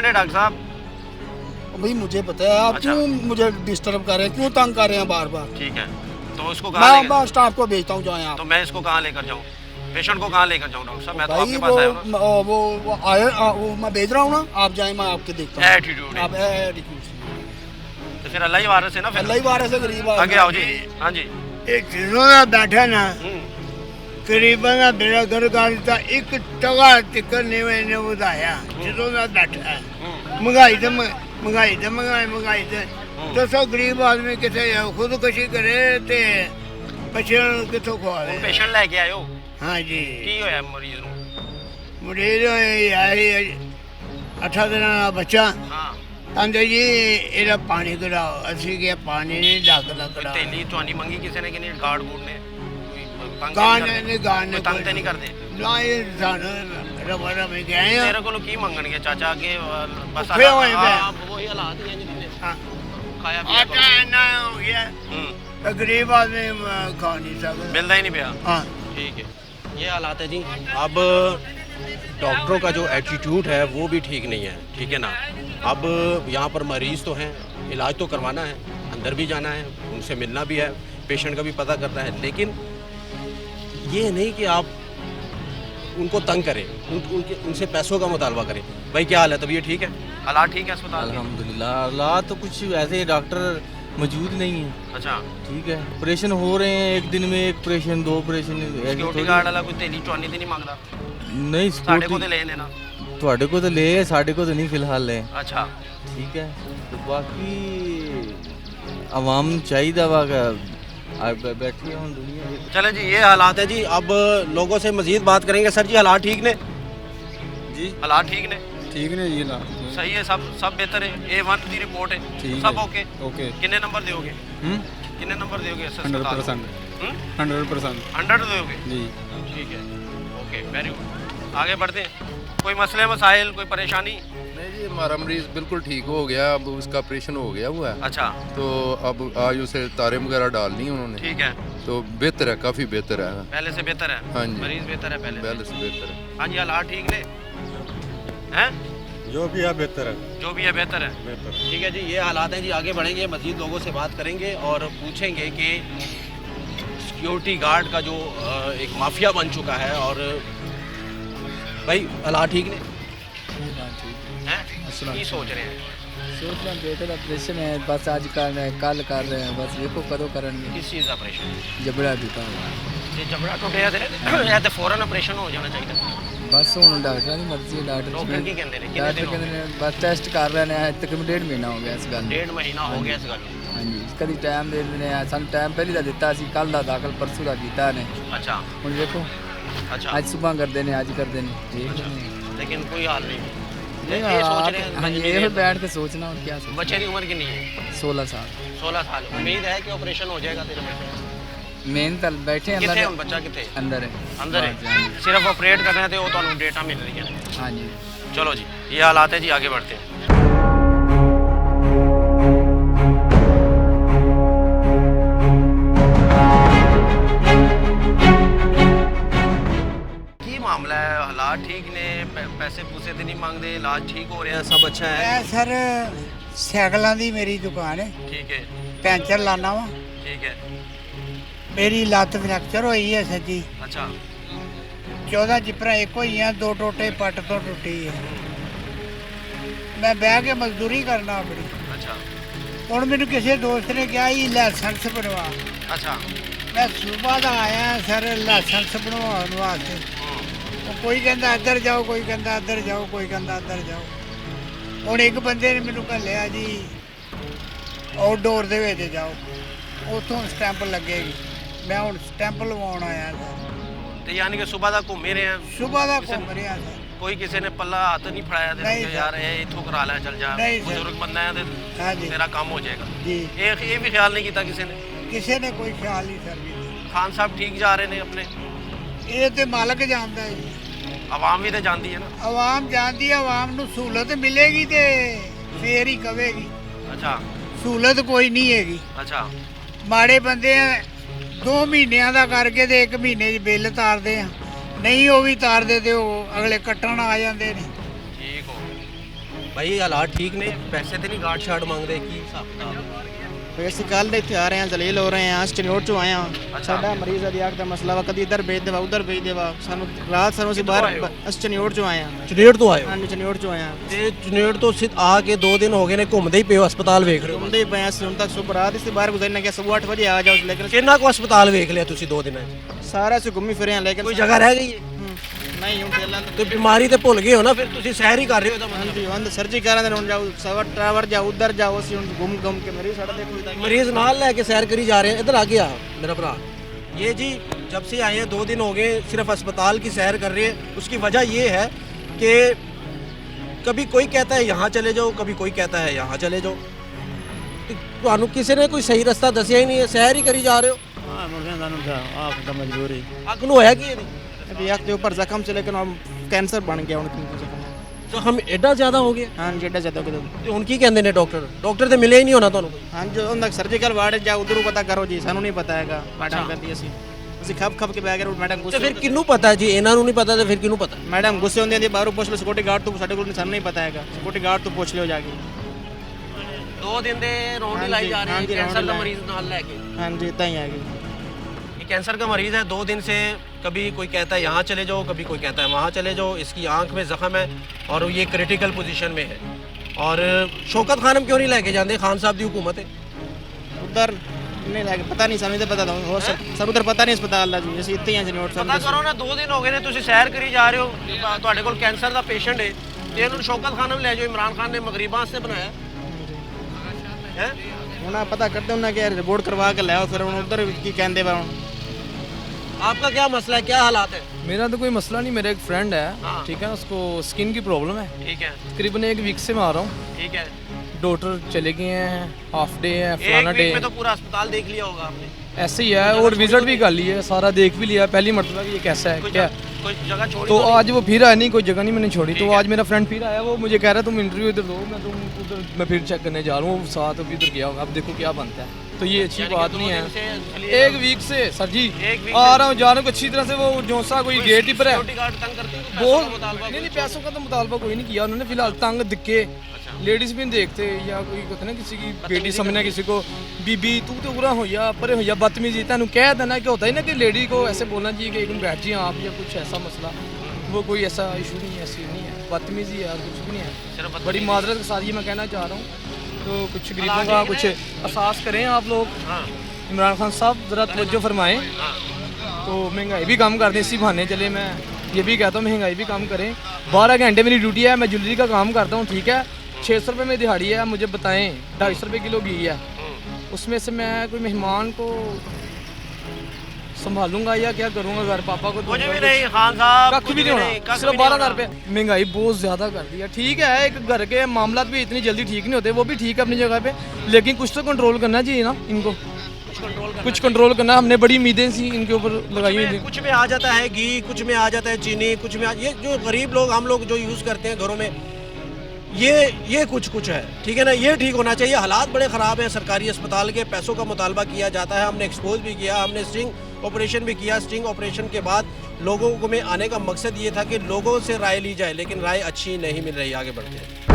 है डॉक्टर साहब भाई मुझे पता है आप अच्छा। क्यों मुझे डिस्टर्ब कर रहे हैं क्यों तंग कर रहे हैं बार बार ठीक है तो इसको कहाँ मैं स्टाफ को भेजता हूँ जाए आप तो मैं इसको कहाँ लेकर जाऊँ पेशेंट को कहाँ लेकर जाऊँ डॉक्टर साहब मैं तो भाई आपके पास आया हूँ ना वो आए वो मैं भेज रहा हूँ ना आप जाए मैं आपके देखता हूँ एटीट्यूड आप एटीट्यूड तो फिर अल्लाह ही वारस है ना फिर अल्लाह ही वारस है गरीब आगे आओ जी हाँ जी ਇਹ ਜਦੋਂ ਦਾ ਬੈਠਾ ਨਾ ਗਰੀਬਾਂ ਦਾ ਬੇੜਾ ਗਰ ਕਰ ਦਿੱਤਾ ਇੱਕ ਟਗਾ ਟਿਕਰ ਨੇ ਮੈਨੇ ਵਧਾਇਆ ਜਦੋਂ ਦਾ ਬੈਠਾ ਮਹਿੰਗਾਈ ਤੇ ਦੱਸੋ ਗਰੀਬ ਆਦਮੀ ਕਿੱਥੇ ਜਾਓ ਖੁਦਕੁਸ਼ੀ ਕਰੇ ਤੇ ਬੱਚਿਆਂ ਨੂੰ ਕਿੱਥੋਂ ਖਵਾਵੇ पेशेंट लेके आए हो ਹਾਂਜੀ की होया मरीज ਨੂੰ ਮੁੰਡੇ ਆਏ 8 ਦਿਨਾਂ ਦਾ ਬੱਚਾ ਹਾਂ ਕਹਿੰਦੇ ਜੀ ਇਹਦਾ ਪਾਣੀ ਕਢਾਓ ਅਸੀਂ ਕਿਹਾ ਪਾਣੀ ਨਹੀਂ ਡੱਕਦਾ ਕਢਾਓ ਤੇਲੀ ਤੁਹਾਡੀ ਮੰਗੀ ਕਿਸੇ ਨੇ ਕਿ ਨਹੀਂ ਗਾਰਡ ਗੂਡ ਨੇ ਕੋਈ ਤੰਗ ਗਾਣ ਤਾਂ ਨਹੀਂ ਨੇ ਗਾਣ ਨੇ ਕਰਦੇ? ਤੰਗ ਤੇ ਨਹੀਂ ਕਰਦੇ ਨਾ ਇਹ ਸਾਨੂੰ ਰਬੜਾ ਮੈਂ ਗਏ ਆ ਤੇਰੇ ਕੋਲੋਂ ਕੀ ਮੰਗਣਗੇ ਚਾਚਾ ਅੱਗੇ ਬਸ ਭੁੱਖੇ ਹੋਏ ਪਏ। ਹਾਂ, ਉਹੀ ਹਾਲਾਤ ਹੀ ਹੈ ਜੀ ਦਿਨੇ ਹਾਂ ਖਾਇਆ ਪੀਆ ਆਟਾ ਇੰਨਾ ਹੋ ਗਿਆ ਹੂੰ ਤਾਂ ਗਰੀਬ ਆਦਮੀ ਖਾ ਨਹੀਂ ਸਕਦਾ मिलता ही नहीं पिया ਹਾਂ ठीक है ये हालात है जी अब डॉक्टरों का जो एटीट्यूड है वो भी ठीक नहीं है ठीक है ना अब यहाँ पर मरीज़ तो हैं इलाज तो करवाना है अंदर भी जाना है उनसे मिलना भी है पेशेंट का भी पता करना है लेकिन ये नहीं कि आप उनको तंग करें उनसे पैसों का मुतालबा करें भाई क्या हाल है तबीयत ठीक है हालात ठीक है अस्पताल के? अल्हम्दुलिल्लाह हालात तो कुछ ऐसे डॉक्टर मौजूद नहीं है अच्छा ठीक है ऑपरेशन हो रहे हैं एक दिन में एक ऑपरेशन 2 ऑपरेशन सिक्योरिटी गार्ड वाला कोई तेली चौनी तो नहीं मांगता नहीं साढ़े को सिक्योरिटी तो ले लेना ਤੁਹਾਡੇ ਕੋਲ ਤਾਂ ਲੈ ਹੈ ਸਾਡੇ ਕੋਲ ਤਾਂ ਨਹੀਂ ਫਿਲਹਾਲ ਹੈ अच्छा ਠੀਕ ਹੈ ਤੇ ਬਾਕੀ ਆਵਾਮ ਨੂੰ ਚਾਹੀਦਾ ਵਾ ਕਿ बैठी है हम दुनिया में। चले जी ये हालात है जी अब लोगों से मजीद बात करेंगे सर जी हालात ठीक ने जी हालात ठीक ने ठीक ने जी ना सही है सब बेहतर है A1 की रिपोर्ट है ठीक सब है। ओके ओके कितने नंबर दोगे कितने नंबर दोगे 100% 100% 100 दोगे जी ठीक है ओके वेरी गुड आगे बढ़ते हैं कोई मसले मसाइल कोई परेशानी नहीं जी हमारा मरीज बिल्कुल ठीक हो गया अब उसका ऑपरेशन हो गया हुआ है अच्छा तो अब आज उसे तारे वगैरह डालनी है उन्होंने ठीक है तो बेहतर है काफ़ी बेहतर है पहले से बेहतर है हाँ जी। मरीज बेहतर है पहले से बेहतर है हाँ जी हालात ठीक ने हैं जो भी है बेहतर है जो भी है बेहतर है ठीक है जी ये हालात हैं जी आगे बढ़ेंगे मज़ीद लोगों से बात करेंगे और पूछेंगे कि सिक्योरिटी गार्ड का जो एक माफिया बन चुका है। और भाई हालात ठीक नहीं हैं, की सोच रहे हैं? सोच रहे हैं बेटे का ऑपरेशन है, बस आज कर रहे हैं, कल कर रहे हैं, बस देखो कदों करेंगे। किस चीज़ का ऑपरेशन? जबड़ा टूटा हुआ जे जबड़ा टुटिया ते फौरन ऑपरेशन हो जाना चाहिए। बस हूँ डॉक्टर की मर्जी है। डॉक्टर की कहते हैं डॉक्टर कहते हैं बस टेस्ट कर रहे हैं, तकरीबन 1.5 महीना हो गया इस गल। 1.5 महीना हो गया इस गल। हाँ जी, कभी टाइम दे देने सानू टाइम पहले का दिता सी, कल का दाखल परसों का किया ने। अच्छा हुण देखो अच्छा, आज सुबह कर देने, आज कर देने, अच्छा, लेकिन कोई हाल नहीं। नहीं, ये सोच रहे हैं हाँ जी, ये बैठ के सोचना और क्या सोचना। बच्चे की उम्र कितनी है? 16 साल। 16 साल। उम्मीद है कि ऑपरेशन हो जाएगा तेरे बेटे? मेन तल बैठे कितने अंदर, उन बच्चा कितने अंदर है। अंदर हाँ है, जी, सिर्फ ऑपरेट करना है तो वो तो डेटा मिल रही है। हाँ जी। चलो जी, ये हालात है जी, आगे बढ़ते हैं। की मामला है? हालात ठीक ने? पैसे पूसे तो नहीं मांगते, इलाज ठीक हो रहा है, सब अच्छा है? ਇਹ ਸਰ ਸਾਈਕਲਾਂ ਦੀ ਮੇਰੀ ਦੁਕਾਨ ਹੈ, ठीक है ਪੈਂਚਰ ਲਾਣਾ ਵਾ। ठीक है। ਮੇਰੀ ਲੱਤ ਫ੍ਰੈਕਚਰ ਹੋਈ ਹੈ ਸੱਜੀ, अच्छा 14 ਜਿਪਰਾਂ ਇੱਕ ਹੋਈਆਂ, 2 ਟੋਟੇ ਪੱਟ ਤੋਂ ਟੁੱਟੀ ਹੈ। ਮੈਂ ਬਹਿ ਕੇ ਮਜ਼ਦੂਰੀ ਕਰਨਾ ਆਪਣੀ। अच्छा ਹੁਣ ਮੈਨੂੰ ਕਿਸੇ ਦੋਸਤ ਨੇ ਕਿਹਾ ਇਹ ਲਾਇਸੈਂਸ ਬਣਵਾ। अच्छा ਮੈਂ ਸੂਬਾ ਦਾ ਆਇਆ ਸਰ ਲਾਇਸੈਂਸ ਬਣਵਾਉਣ ਵਾਸਤੇ। ਉਹ ਕੋਈ ਕਹਿੰਦਾ ਇੱਧਰ ਜਾਓ, ਕੋਈ ਕਹਿੰਦਾ ਇੱਧਰ ਜਾਓ, ਕੋਈ ਕਹਿੰਦਾ ਇੱਧਰ ਜਾਓ। ਹੁਣ ਇੱਕ ਬੰਦੇ ਨੇ ਮੈਨੂੰ ਘੱਲਿਆ ਜੀ ਆਊਟਡੋਰ ਦੇ ਵਿੱਚ ਜਾਓ, ਉੱਥੋਂ ਸਟੈਂਪ ਲੱਗੇਗੀ। ਮੈਂ ਹੁਣ ਸਟੈਂਪ ਲਵਾਉਣ ਆਇਆ ਸਰ। तो यानी कि सुबह तक घूम ही रहे हैं? ਸੁਬਾ ਦਾ ਘੁੰਮ ਰਿਹਾ ਸਰ। कोई किसी ने पल्ला हाथ नहीं फड़ाया तेरे नहीं को, सर। यार ये इथों करा ले, चल जा, नहीं सर। बुजुर्ग बंदा है तो हाँ जी तेरा काम हो जाएगा। जी, ये भी ख्याल नहीं किया किसी ने? ਕਿਸੇ ਨੇ ਕੋਈ ਖਿਆਲ ਨਹੀਂ ਸਰ ਜੀ। खान साहब ठीक जा रहे ने अपने? ਇਹ ਤੇ ਮਾਲਕ ਜਾਣਦਾ ਹੈ ਜੀ। आवाम भी तो जानती है ना। ਆਵਾਮ ਜਾਣਦੀ ਹੈ, ਆਵਾਮ ਨੂੰ ਸਹੂਲਤ ਮਿਲੇਗੀ ਤੇ ਫੇਰ ਹੀ ਕਵੇਗੀ। अच्छा ਸਹੂਲਤ ਕੋਈ ਨਹੀਂ ਹੈਗੀ। अच्छा ਮਾੜੇ ਬੰਦੇ ਆ 2 ਮਹੀਨਿਆਂ ਦਾ ਕਰਕੇ ਤੇ 1 ਮਹੀਨੇ 'ਚ ਬਿੱਲ ਤਾਰਦੇ ਆ, ਨਹੀਂ ਉਹ ਵੀ ਤਾਰਦੇ ਤੇ ਉਹ ਅਗਲੇ ਕੱਟਣ ਆ ਜਾਂਦੇ ਨੇ। ठीक हो भाई, हालात ठीक ने? पैसे तो नहीं गार्ड शार्ड मांग रहे की हिसाब किताब? ਅਸੀਂ ਕੱਲ੍ਹ ਦੇ ਇੱਥੇ ਆ ਰਹੇ ਹਾਂ, ਜਲੀਲ ਹੋ ਰਹੇ ਹਾਂ, ਚਨੋਟ ਚੋਂ ਆਏ ਹਾਂ। ਸਾਡਾ ਮਰੀਜ਼ ਦੀ ਅੱਖ ਦਾ ਮਸਲਾ ਵਾ, ਕਦੀ ਇੱਧਰ ਭੇਜ ਦੇਵਾ, ਉੱਧਰ ਭੇਜ ਦੇਵਾ। ਸਾਨੂੰ ਰਾਤ ਸਾਨੂੰ ਅਸੀਂ ਬਾਹਰ ਅਸੀਂ ਚਨੋਟ ਚੋਂ ਆਏ ਹਾਂ। ਚਨੇੜ ਤੋਂ ਆਏ ਹੋ? ਹਾਂਜੀ ਚਨੋਟ ਚੋਂ ਆਏ ਹਾਂ। ਤੇ ਚਨੇੜ ਤੋਂ ਸਿੱਧ ਆ ਕੇ 2 ਦਿਨ ਹੋ ਗਏ ਨੇ, ਘੁੰਮਦੇ ਹੀ ਪਏ ਹੋ, ਹਸਪਤਾਲ ਵੇਖ ਰਹੇ ਹੋ? ਘੁੰਮਦੇ ਹੀ ਪਏ ਹਾਂ ਅਸੀਂ ਹੁਣ ਤੱਕ। ਸੁਬਹ ਰਾਤ ਇਸ ਬਾਹਰ ਗੁਜ਼ਰਨੇ ਕਿ ਸੁਬਹ 8 ਵਜੇ ਆ ਜਾਓ, ਲੇਕਿਨ ਕਿੰਨਾ ਕੁ ਹਸਪਤਾਲ ਵੇਖ ਲਿਆ ਤੁਸੀਂ 2 ਦਿਨਾਂ 'ਚ? ਸਾਰਾ ਅਸੀਂ ਘੁੰਮੀ ਫਿਰੇ ਹਾਂ, ਲੇਕਿਨ ਕੋਈ ਜਗ੍ਹਾ ਰਹਿ ਗਈ ਹੈ? ਨਹੀਂ ਹੁਣ ਚੱਲਾਂ ਤੇ ਬਿਮਾਰੀ ਤੇ ਭੁੱਲ ਗਏ ਹੋ ਨਾ, ਫਿਰ ਤੁਸੀਂ ਸੈਰ ਹੀ ਕਰ ਰਹੇ ਹੋ ਇਹਦਾ ਮਤਲਬ। ਹਾਂਜੀ ਹੁਣ ਸਰਜੀ ਕਰਾਂ ਦੇ ਹੁਣ ਜਾਓ, ਸਵਰ ਟਰਾਵਰ ਜਾਓ, ਉੱਧਰ ਜਾਓ। ਅਸੀਂ ਹੁਣ ਘੁੰਮ ਕੇ ਮਰੀਜ਼ ਸਾਡਾ ਦੇਖੋ। मरीज नाल लेके सैर करी जा रहे हैं। इधर आगे आ मेरा भरा। ये जी जब से आए हैं 2 दिन हो गए, सिर्फ अस्पताल की सैर कर रहे हैं। उसकी वजह ये है कि कभी कोई कहता है यहाँ चले जाओ, कभी कोई कहता है यहाँ चले जाओ। तो किसी ने कोई सही रास्ता दसिया ही नहीं है, सैर ही करी जा रहे हो। हाँ मुझे आप तो मजबूरी अग नू होया कि नहीं? अभी आँख के ऊपर जख्म से, लेकिन हम कैंसर बन गया उनकी जख्म। तो हम एडा ज़्यादा हो गए? हाँ जी एडा ज़्यादा हो गया। ਤੇ ਹੁਣ ਕੀ ਕਹਿੰਦੇ ਨੇ ਡਾਕਟਰ? ਡਾਕਟਰ ਤੇ ਮਿਲੇ ਹੀ ਨਹੀਂ ਹੋਣਾ ਤੁਹਾਨੂੰ ਕੋਈ? हाँ जी उन सर्जिकल वार्ड जाओ, उधर पता करो जी, सानू नहीं पता हैगा। मैडम कहती ਅਸੀਂ ਖੱਪ ਖੱਪ ਕੇ ਬੈ ਗਏ। ਮੈਡਮ ਤੇ ਗੁੱਸੇ ਫਿਰ ਕਿਹਨੂੰ ਪਤਾ ਜੀ? ਇਹਨਾਂ ਨੂੰ ਨਹੀਂ ਪਤਾ ਤੇ ਫਿਰ ਕਿਹਨੂੰ ਪਤਾ? ਮੈਡਮ ਗੁੱਸੇ ਹੁੰਦੀ ਹੈ, ਬਾਹਰੋਂ ਪੁੱਛ ਲਓ ਸਿਕਿਉਰਿਟੀ ਗਾਰਡ ਤੋਂ, ਸਾਡੇ ਕੋਲ ਸਾਨੂੰ ਨਹੀਂ ਪਤਾ ਹੈਗਾ। ਸਿਕਿਉਰਿਟੀ ਗਾਰਡ ਤੋਂ ਪੁੱਛ ਲਿਓ ਜਾ ਕੇ। 2 ਦਿਨ ਦੇ ਰੌਂਡ ਹੀ ਲਾਈ ਜਾ ਰਹੇ हैं कैंसर का मरीज नाल लेके। हाँ जी इतना ही है। ये कैंसर का मरीज़ है, 2 दिन से कभी कोई कहता है यहाँ चले जाओ, कभी कोई कहता है वहाँ चले जाओ। इसकी आंख में ज़ख्म है और ये क्रिटिकल पोजीशन में है। और शौकत खानम क्यों नहीं लेके जाते? खान साहब की हुकूमत है उधर नहीं लगे, पता नहीं सानू तो पता था हो सब उधर पता नहीं अस्पताल ਦਾ ਜੀ। ਅਸੀਂ ਇੱਥੇ ਹੀ ਹਾਂ ਜਨੋਟ ਪਤਾ ਕਰੋ ਨਾ। 2 ਦਿਨ ਹੋ ਗਏ ਨੇ ਤੁਸੀਂ ਸੈਰ ਕਰੀ ਜਾ ਰਹੇ ਹੋ, ਤੁਹਾਡੇ ਕੋਲ ਕੈਂਸਰ ਦਾ ਪੇਸ਼ੈਂਟ ਹੈ ਤੇ ਇਹਨੂੰ ਸ਼ੌਕਤ ਖਾਨਮ ਲੈ ਜਾਓ। ਇਮਰਾਨ ਖਾਨ ਨੇ ਮਗਰੀਬਾਂ ਵਾਸਤੇ ਬਣਾਇਆ ਹੈ। ਹੁਣ ਆ ਪਤਾ ਕਰਦੇ ਉਹਨਾਂ ਕਿ ਰਿਪੋਰਟ ਕਰਵਾ ਕੇ ਲੈ ਆਓ, ਫਿਰ ਹੁਣ ਉਧਰ ਕੀ ਕਹਿੰਦੇ ਵਾ। ਹੁਣ आपका क्या मसला है, क्या हालात है? मेरा तो कोई मसला नहीं, मेरा एक फ्रेंड है, हाँ। ठीक है, उसको स्किन की प्रॉब्लम है। ठीक है तकरीबन 1 वीक से मैं आ रहा हूँ। ठीक है। डॉक्टर चले गए हैं, हाफ डे है, एक फलाना डे वीक में तो पूरा अस्पताल देख लिया होगा आपने? ऐसे ही है, और विजिट भी कर ली है, सारा देख भी लिया। पहली मरतबा कि ये कैसा है क्या। कोई जगह छोड़ी तो नहीं? आज वो फिर आया, नहीं कोई जगह नहीं मैंने छोड़ी। तो आज मेरा फ्रेंड फिर आया, वो मुझे कह रहा है तुम इंटरव्यू इधर दो, मैं फिर चेक करने जा रहा हूँ। साथ अभी इधर गया हूँ, अब देखो क्या बनता है। तो ये अच्छी यानी कि बात 2 नहीं दिन है। से चलिए 1 वीक से सर जी एक वीक आ से- रहा हूँ, जा रहा हूँ अच्छी तरह से। वो जो सा कोई गेट ही पर है, सिक्योरिटी गार्ड तंग करते हैं? बहुत नहीं पैसों का तो मुतालबा कोई नहीं किया उन्होंने, फिलहाल तंग दिखे। अच्छा लेडीज भी नहीं देखते, या कोई कहते ना किसी की बेटी समझना, किसी को बीबी तू तो पूरा हो या परे हो या बदतमीजी, तेन कह देना कि होता है ना कि लेडी को ऐसे बोलना चाहिए कि एकदम बैठ जाइए आप, या कुछ ऐसा मसला, वो कोई ऐसा इशू नहीं है, ऐसी नहीं है, बदतमीजी है और कुछ भी नहीं है। बड़ी माजरत के साथ ये मैं कहना चाह रहा हूँ। तो कुछ गरीबों का कुछ एहसास करें आप लोग, इमरान खान साहब ज़रा तवज्जो फरमाएँ, तो महंगाई भी कम कर दें। इसी बहाने चले मैं ये भी कहता हूँ महंगाई भी कम करें। 12 घंटे मेरी ड्यूटी है, मैं ज्वेलरी का काम करता हूँ, ठीक है, 600 रुपये में दिहाड़ी है, मुझे बताएं 250 रुपये किलो घी है, उसमें से मैं कोई मेहमान को संभालूंगा या क्या करूँगा? घर पापा को मुझे भी नहीं खान साहब, कख भी नहीं होना, सिर्फ 12,000 रुपये। महंगाई बहुत ज़्यादा कर दिया, ठीक है, एक घर के मामला भी इतनी जल्दी ठीक नहीं होते, वो भी ठीक है अपनी जगह पे, लेकिन कुछ तो कंट्रोल करना चाहिए ना इनको, कुछ कंट्रोल करना। हमने बड़ी उम्मीदें सी इनके ऊपर लगाई हुई थी। कुछ में आ जाता है घी, कुछ में आ जाता है चीनी, कुछ में ये जो गरीब लोग हम लोग जो यूज़ करते हैं घरों में, ये कुछ है, ठीक है ना, ये ठीक होना चाहिए। हालात बड़े ख़राब हैं सरकारी अस्पताल के, पैसों का मुतालबा किया जाता है, हमने एक्सपोज भी किया, हमने स्टिंग ऑपरेशन भी किया। स्टिंग ऑपरेशन के बाद लोगों को में आने का मकसद ये था कि लोगों से राय ली जाए, लेकिन राय अच्छी नहीं मिल रही। आगे बढ़ते हैं।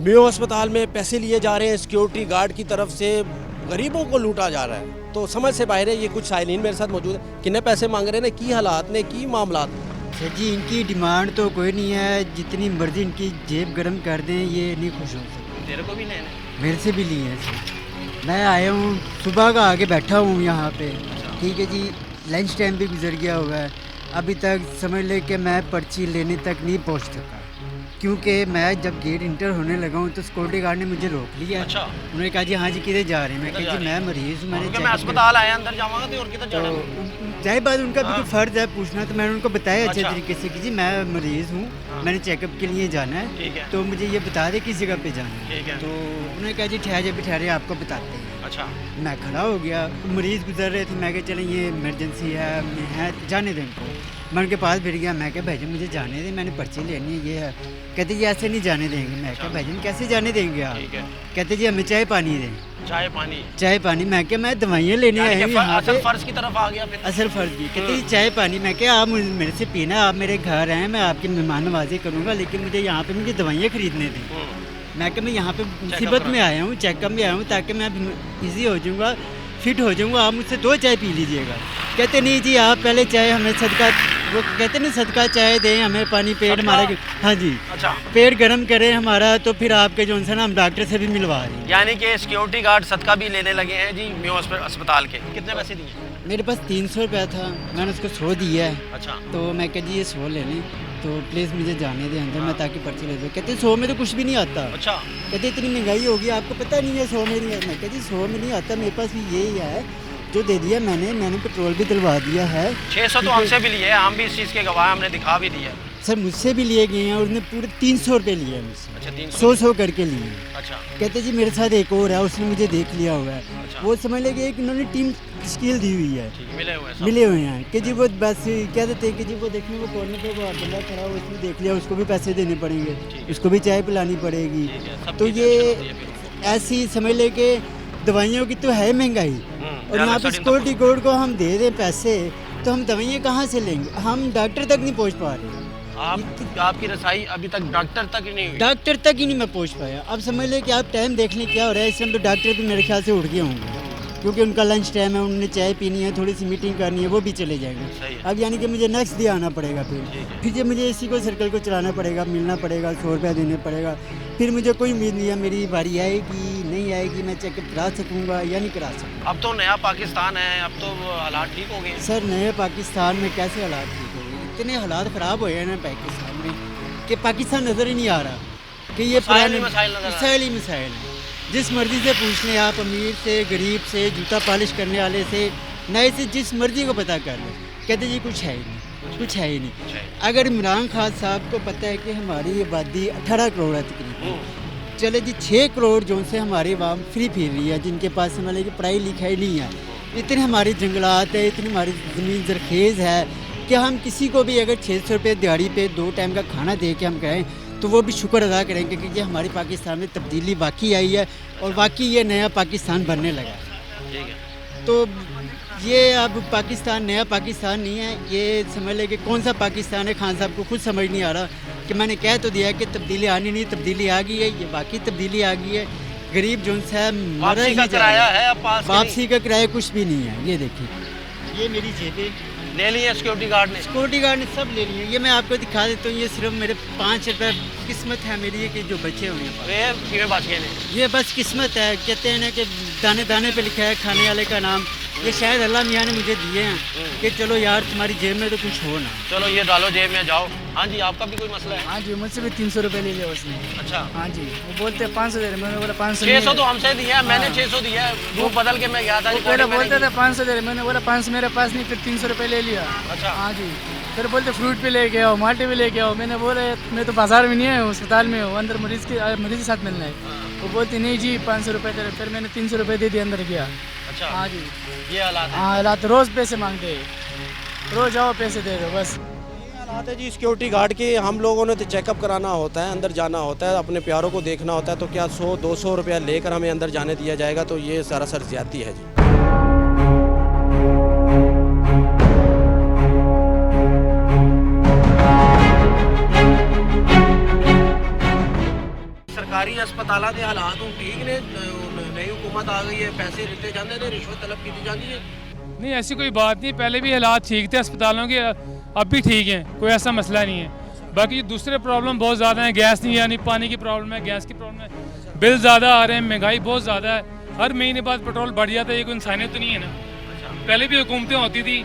मेयो अस्पताल में पैसे लिए जा रहे हैं सिक्योरिटी गार्ड की तरफ से, गरीबों को लूटा जा रहा है, तो समझ से बाहर है। ये कुछ साइलिन मेरे साथ मौजूद है, कितने पैसे मांग रहे हैं, की हालात ने, की मामला? सर जी इनकी डिमांड तो कोई नहीं है, जितनी मर्जी इनकी जेब गर्म कर दें ये नहीं खुश हो सकते। तेरे को भी लेना? मेरे से भी लिए हैं सर, मैं आया हूँ सुबह का आके बैठा हूँ यहाँ पे, ठीक है जी, लंच टाइम भी गुजर गया हुआ है, अभी तक समझ ले कि मैं पर्ची लेने तक नहीं पहुँच सका, क्योंकि मैं जब गेट इंटर होने लगा हूँ तो सिक्योरिटी गार्ड ने मुझे रोक लिया। अच्छा। उन्होंने कहा जी हाँ जी किधर जा रहे हैं? मैं कहा जी मैं मरीज़ हूँ, मैंने मैं अस्पताल आया, अंदर जाऊँगा तो और किधर जाना? जाहिर बात उनका भी तो फ़र्ज़ है पूछना, तो मैंने उनको बताया अच्छे तरीके से कि जी मैं मरीज़ हूँ, मैंने चेकअप के लिए जाना है, तो मुझे ये बता दे किस जगह पे जाना है। तो उन्होंने कहा जी ठहरे आपको बताते हैं। अच्छा। मैं खड़ा हो गया, मरीज़ गुजर रहे थे, मैं कहा चलें ये इमरजेंसी है जाने दें उनको। मैं उनके पास फिर गया, मैं कहा भाईजान मुझे जाने दें, मैंने पर्ची लेनी है, ये है। कहते जी ऐसे नहीं जाने देंगे। मैं कहा भाईजान कैसे जाने देंगे आप? कहते जी हमें चाय पानी दें। चाय पानी मैं क्या, मैं दवाइयाँ लेने आया हूँ यहाँ पे। फर्ज की तरफ आ गया फिर। असल फर्ज की। कहते जी चाय पानी। मैं क्या आप मेरे से पीना, आप मेरे घर हैं, मैं आपकी मेहमान नवाजी करूँगा, लेकिन मुझे यहाँ पे मुझे दवाइयाँ खरीदने दें। मैं क्या मैं यहाँ पे मुसीबत में आया हूँ, चेकअप में आया हूँ, ताकि मैं ईजी हो जाऊँगा, फिट हो जाऊँगा, आप मुझसे 2 चाय पी लीजिएगा। कहते नहीं जी आप पहले चाय हमें सदका, वो कहते नहीं सदका चाय दें हमें, पानी पेट हमारा, हाँ जी, अच्छा, पेट गर्म करें हमारा, तो फिर आपके जो है ना हम डॉक्टर से भी मिलवा रहे हैं। यानी कि सिक्योरिटी गार्ड सदका भी लेने लगे हैं जी मेयो अस्पताल के। कितने पैसे दिए? मेरे पास 300 रुपया था, मैंने उसको 100 दिया है। अच्छा। तो मैं कह जी ये 100 ले लें, तो प्लीज़ मुझे जाने दें अंदर, मैं ताकि पर्ची ले दूँ। कहते 100 में तो कुछ भी नहीं आता। अच्छा। कहते इतनी महंगाई होगी आपको पता नहीं है, 100 में नहीं आता। मैं कहती 100 में नहीं आता, मेरे पास भी यही है जो दे दिया मैंने पेट्रोल भी दिलवा दिया है। 600 तो हमसे भी लिए, हम भी इस चीज़ के गवाह, हमने दिखा भी दिया। सर मुझसे भी लिए गए हैं, उसने पूरे 300 रुपये लिए मुझसे। अच्छा, 100 करके लिए। अच्छा। कहते जी मेरे साथ एक और है, उसने मुझे देख लिया हुआ है। अच्छा। वो समझ लेंगे एक इन्होंने टीम तश्कील दी हुई है, मिले हुए हैं कि जी वो बस कह देते हैं कि जी वो देखने वो कॉर्नर पे वो बंदा खड़ा हो, उसने देख लिया, उसको भी पैसे देने पड़ेंगे, उसको भी चाय पिलानी पड़ेगी। तो ये ऐसी समझ ले कि दवाइयों की तो है महंगाई, और यहाँ पे सिक्योरिटी गार्ड को हम दे दें पैसे, तो हम दवाइयाँ कहाँ से लेंगे? हम डॉक्टर तक नहीं पहुँच पा रहे। आपकी रसाई अभी तक डॉक्टर तक ही नहीं हुई? डॉक्टर तक ही नहीं मैं पहुँच पाया। अब समझ ले कि आप टाइम देख लें क्या हो रहा है इस टाइम, तो डॉक्टर भी मेरे ख्याल से उठ गए होंगे, क्योंकि उनका लंच टाइम है, उन्होंने चाय पीनी है, थोड़ी सी मीटिंग करनी है, वो भी चले जाएंगे। अब यानी कि मुझे नेक्स्ट डे आना पड़ेगा, फिर जब मुझे इसी को सर्कल को चलाना पड़ेगा, मिलना पड़ेगा, 100 रुपया देने पड़ेगा, फिर मुझे कोई उम्मीद नहीं है मेरी बारी आएगी नहीं आएगी, मैं चेकअप करा सकूँगा या नहीं करा सकूँगा। अब तो नया पाकिस्तान है, अब तो हालात ठीक हो गए। सर नए पाकिस्तान में कैसे हालात ठीक हो गए? इतने हालात ख़राब हुए हैं ना पाकिस्तान में कि पाकिस्तान नज़र ही नहीं आ रहा कि ये मसाइल ही पुराने मसाइल नज़र आ रहे हैं। मसाइल ही मसाइल हैं। जिस मर्ज़ी से पूछ लें आप, अमीर से, गरीब से, जूता पॉलिश करने वाले से, नए से, जिस मर्ज़ी को पता कर लो, कहते जी कुछ है ही नहीं, कुछ है ही नहीं। अगर इमरान खान साहब को पता है कि हमारी आबादी 18 करोड़ है तकरीबन, चले जी 6 करोड़ जो से हमारी आवाम फ्री फिर रही है, जिनके पास हमारे की पढ़ाई लिखाई नहीं है, इतने हमारे जंगलात है, इतनी हमारी ज़मीन जरखेज़ है कि हम किसी को भी अगर 600 रुपये दिहाड़ी पे 2 टाइम का खाना दे के हम कहें तो वो भी शुक्र अदा करेंगे कि ये हमारी पाकिस्तान में तब्दीली वाकई आई है और वाकई ये नया पाकिस्तान बनने लगा है। ठीक है। तो ये अब पाकिस्तान नया पाकिस्तान नहीं है, ये समझ ले कि कौन सा पाकिस्तान है। खान साहब को खुद समझ नहीं आ रहा कि मैंने कह तो दिया कि तब्दीली आनी नहीं, तब्दीली आ गई है, ये वाकई तब्दीली आ गई है। गरीब जो है मर ही वापसी का जा किराया रहा है अब पास कि वापसी का किराया कुछ भी नहीं है। ये देखिए, ये मेरी जेबें ले लिए सिक्योरिटी गार्ड ने। सिक्योरिटी गार्ड ने सब ले लिए। ये मैं आपको दिखा देता हूँ, ये सिर्फ मेरे 5 रुपये किस्मत है मेरी ये कि जो बचे हुए हैं। ये किਵੇਂ बच गए ने? ये बस किस्मत है। कहते हैं ना कि दाने दाने पे लिखा है खाने वाले का नाम। ये शायद अल्लाह मियाँ ने मुझे दिए हैं कि चलो यार तुम्हारी जेब में तो कुछ हो ना। चलो ये डालो जेब में, जाओ। हाँ जी, आपका भी कोई मसला है? हाँ जी, मुझसे भी 300 रुपये ले लिया उसने। अच्छा। हाँ जी, वो बोलते हैं 500 दे रहे, मैंने बोला 500 600 तो हमसे दिया है, मैंने 600 दिया है। रूप बदल के मैं गया था। पहले बोलते थे 500 दे रहे, मैंने बोला 500 मेरे पास नहीं, फिर 300 रुपये ले लिया। अच्छा। हाँ जी, फिर बोलते फ्रूट भी लेके आओ, माल्टे भी लेके आओ। मैंने बोला मैं तो बाजार में नहीं आया हूँ, अस्पताल में हूँ, अंदर मरीज के साथ मिलना है। वो बोलती नहीं जी 500 रुपये दे रहे, फिर मैंने 300 रुपये दे दिए, अंदर गया। अच्छा। हाँ जी, ये हालात है। हाँ हालात, रोज़ पैसे मांगते हैं, रोज़ आओ पैसे दे दो बस। हालात है जी सिक्योरिटी गार्ड के। हम लोगों ने तो चेकअप कराना होता है, अंदर जाना होता है, अपने प्यारों को देखना होता है, तो क्या 100-200 रुपया लेकर हमें अंदर जाने दिया जाएगा? तो ये सरासर ज्यादती है जी। सरकारी अस्पतालों के हालात हूँ ठीक ने? नई हुकूमत आ गई है, पैसे दिते जाते हैं, रिश्वत तलब की जाती है। नहीं, ऐसी कोई बात नहीं, पहले भी हालात ठीक थे अस्पतालों के, अब भी ठीक हैं, कोई ऐसा मसला नहीं है। बाकी दूसरे प्रॉब्लम बहुत ज़्यादा हैं, गैस नहीं यानी पानी की प्रॉब्लम है, गैस की प्रॉब्लम है, बिल ज़्यादा आ रहे हैं, महंगाई बहुत ज़्यादा है, हर महीने बाद पेट्रोल बढ़ जाता है। ये कोई इंसानियत तो नहीं है ना। पहले भी हुकूमतें होती थी,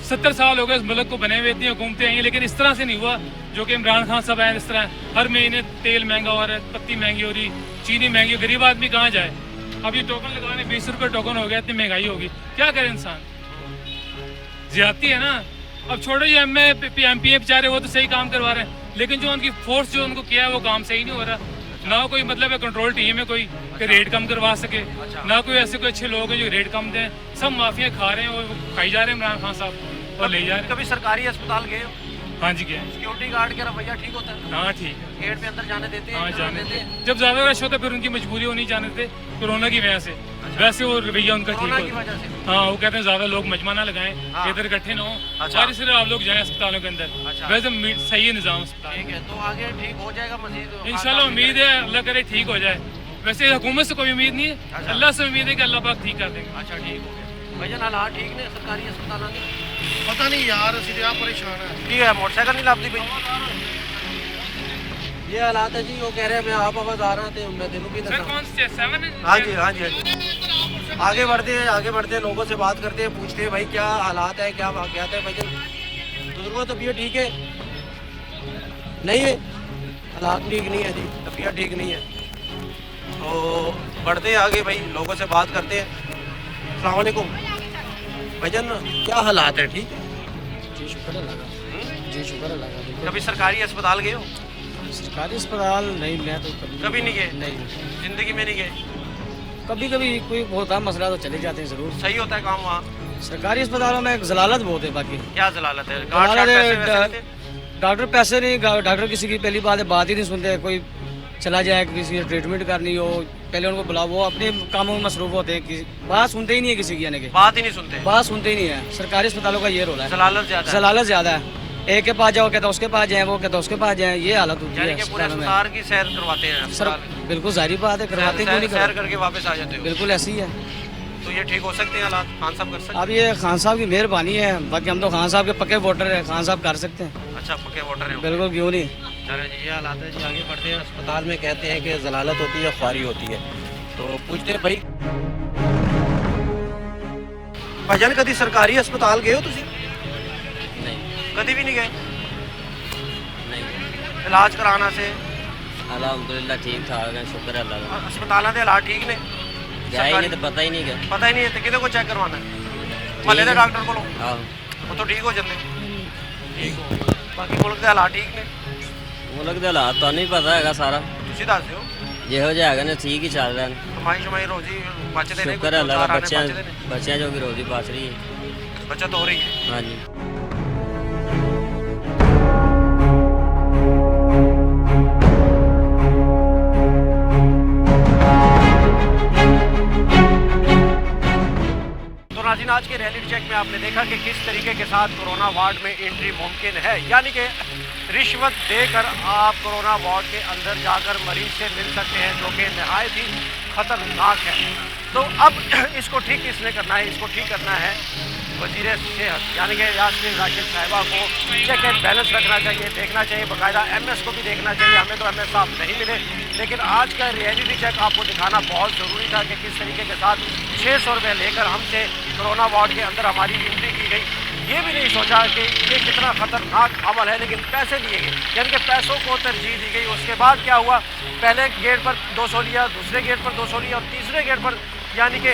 70 साल हो गए इस मुल्क को बने हुए, इतनी हुकूमतें आई हैं, लेकिन इस तरह से नहीं हुआ जो कि इमरान खान साहब आए इस तरह। हर महीने तेल महंगा हो रहा है, पत्ती महंगी हो रही, चीनी महंगी, गरीब आदमी कहाँ जाए? अब ये टोकन लगाने 20 रुपये टोकन हो गया, इतनी महंगाई होगी, क्या करे इंसान? ज्यादती है ना। अब छोड़ो ये एमपी बेचारे, वो तो सही काम करवा रहे हैं, लेकिन जो उनकी फोर्स जो उनको किया है वो काम सही नहीं हो रहा। ना कोई मतलब है कंट्रोल टीम है कोई कि रेट कम करवा सके, ना कोई ऐसे कोई अच्छे लोग हैं जो रेट कम दें। सब माफिया खा रहे हैं, वो खाई जा रहे हैं इमरान खान साहब और ले जा रहे हैं। कभी सरकारी अस्पताल गए हो? हाँ जी, गए। सिक्योरिटी गार्ड का रवैया ठीक होता है? हाँ ठीक है, गेट पे अंदर जाने देते हैं? हाँ जाने देते हैं। जब ज़्यादा रश होता है फिर उनकी मजबूरी हो नहीं जाने देते, कोरोना की वजह से। वैसे वो रवैया उनका ठीक होता है। हाँ, वो कहते हैं ज़्यादा लोग मजमा ना लगाएं, इधर इकट्ठे ना हो, सारी सिर्फ आप लोग जाएं अस्पतालों के अंदर। वैसे सही है निज़ाम अस्पताल। ठीक है, तो आगे ठीक हो जाएगा मजीद? इंशाल्लाह उम्मीद है, अल्लाह करे ठीक हो जाए। वैसे हुकूमत से कोई उम्मीद नहीं है, अल्लाह से उम्मीद है कि अल्लाह पाक ठीक कर देंगे। अच्छा, ठीक हो गया। भाईजान हालात ठीक ने सरकारी अस्पतालों के? पता नहीं यार, ਅਸੀਂ आप परेशान है। ठीक है, मोटरसाइकिल नहीं लाती भाई? ये हालात है जी, वो कह रहे हैं मैं आप आवाज आ रहा थे, मैं तेनों की सर कौन से 7 है? हाँ जी, हाँ जी, हाँ जी। आगे बढ़ते हैं, लोगों से बात करते हैं, पूछते हैं भाई क्या हालात है, क्या वाक़यात है। भाईजान बुजुर्गों तबीयत ठीक है? नहीं है, हालात ठीक नहीं है जी, तबीयत ठीक नहीं है। तो बढ़ते हैं आगे भाई, लोगों से बात करते हैं। अस्सलाम वालेकुम भाईजान, क्या हालात है? ठीक है जी, शुक्र अल्लाह जी, शुक्र अल्लाह। कभी सरकारी अस्पताल गए हो? सरकारी अस्पताल नहीं, मैं तो कभी नहीं गए? नहीं, जिंदगी में नहीं गए? कभी कभी कोई होता मसला तो चले जाते हैं ज़रूर। सही होता है काम वहाँ? सरकारी अस्पतालों में जलालत बहुत है। बाकी क्या जलालत है? डॉक्टर पैसे नहीं, डॉक्टर किसी की पहली बात ही नहीं सुनते। कोई चला जाए, किसी की ट्रीटमेंट करनी हो, पहले उनको बुलाओ, वो अपने कामों में मसरूफ होते हैं, बात सुनते ही नहीं है किसी की, यानी कि बात ही नहीं सुनते, बात सुनते ही नहीं है। सरकारी अस्पतालों का ये रोल है, जलालत ज़्यादा है। एक के पास जाओ कहता उसके पास जाए, वो कहता उसके पास जाए, ये हालत होती है। पूरे अस्पताल की सैर करवाते हैं सर? बिल्कुल जाहिर बात है, करवाते क्यों नहीं, सैर करके वापस आ जाते हो? बिल्कुल ऐसी ही है। तो ये ठीक हो सकते हैं हालात? खान साहब कर सकते हैं? अब ये खान साहब की मेहरबानी है, बाकी हम तो खान साहब के पक्के वोटर हैं, खान साहब कर सकते हैं। अच्छा, पक्के वोटर हैं? बिल्कुल, क्यों नहीं। चलो जी, ये हालात है जी। आगे बढ़ते हैं। अस्पताल में कहते हैं कि जलालत होती है, ख्वारी होती है, तो पूछते हैं भाई भाईजान कभी सरकारी अस्पताल गए हो तुसी? नहीं। कभी भी नहीं गए? नहीं इलाज कराना से अलहमदुलिल्लाह ठीक ठाक है, शुक्र है अल्लाह का। अस्पतालों के हालात ठीक ने? जाए नहीं तो पता ही नहीं गया। पता ही नहीं है तो किधर को चेक करवाना है? महल्ले के डॉक्टर को? हाँ वो तो ठीक हो जाते। ठीक हो बाकी मुल्क के हालात ठीक ने? मुल्क के हालात तो नहीं पता है सारा, तुसी दस दिओ ਜਿਹੋ ਜਿਹਾ ਹੈਗਾ ਨੇ ਠੀਕ ਹੀ ਚੱਲ ਰਿਹਾ ਨੇ। कमाई शमाई रोजी बचते ने? शुक्र है अल्लाह का, बच्चियां जो भी रोजी बच रही है, बचत हो रही है। हाँ जी। तो नाज़रीन, आज के रियलिटी चेक में आपने देखा कि किस तरीके के साथ कोरोना वार्ड में एंट्री मुमकिन है, यानी कि रिश्वत देकर आप कोरोना वार्ड के अंदर जाकर मरीज से मिल सकते हैं, जो कि नहायत ही ख़तरनाक है। तो अब इसको ठीक किसने करना है? इसको ठीक करना है वज़ीर सेहत यानी कि यास्मीन राशिद साहिबा को चेक एंड बैलेंस रखना चाहिए, देखना चाहिए, बाकायदा MS को भी देखना चाहिए। हमें तो MS साहब नहीं मिले, लेकिन आज का रियलिटी चेक आपको दिखाना बहुत ज़रूरी था कि किस तरीके के साथ 600 रुपये लेकर हमसे कोरोना वार्ड के अंदर हमारी एंट्री की गई। ये भी नहीं सोचा कि ये कितना ख़तरनाक अमल है, लेकिन पैसे लिए गए, यानी कि पैसों को तरजीह दी गई। उसके बाद क्या हुआ, पहले गेट पर 200 लिया, दूसरे गेट पर 200 लिया और तीसरे गेट पर यानी कि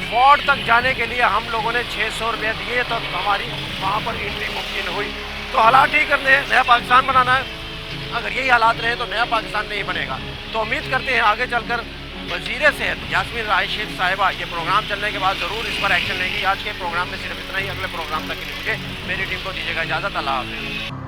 वार्ड तक जाने के लिए हम लोगों ने 600 रुपये दिए, तो हमारी वहाँ पर एंट्री मुमकिन हुई। तो हालात ठीक करने हैं, नया पाकिस्तान बनाना है। अगर यही हालात रहे तो नया पाकिस्तान नहीं बनेगा। तो उम्मीद करते हैं आगे चलकर वज़ीर सेहत यास्मीन राशिद साहिबा ये प्रोग्राम चलने के बाद ज़रूर इस पर एक्शन लेगी। आज के प्रोग्राम में सिर्फ इतना ही, अगले प्रोग्राम तक के लिए मुझे मेरी टीम को दीजिएगा इजाज़त। अल्लाह हाफ़िज़।